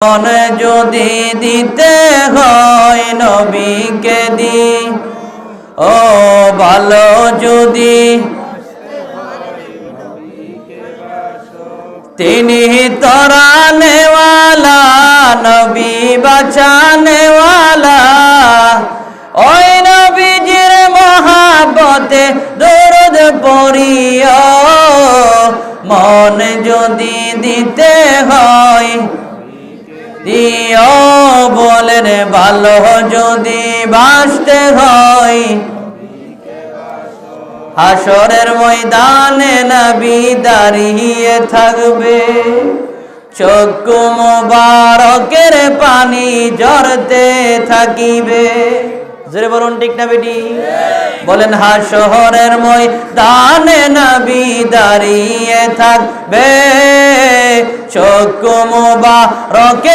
মনে যদি দিতে হয় নবীকে দি, ও ভালো যদি তিনি তরানেওয়ালা নবী বাঁচানেওয়ালা, ওই নবীজির মহাব্বতে দরুদ পড়িও। মন যদি দিতে হয় দিও, বলেন ভালো যদি বাসতে হয় হাসরের ময়দানে নবী দাঁড়িয়ে থাকবে, চক্ষু মুবারকের পানি ঝরতে থাকিবে। জোরে বলুন ঠিক না বেটি? বলেন হাসরের ময়দানে নবী দাঁড়িয়ে থাকবে, চক্ষু মুবারকের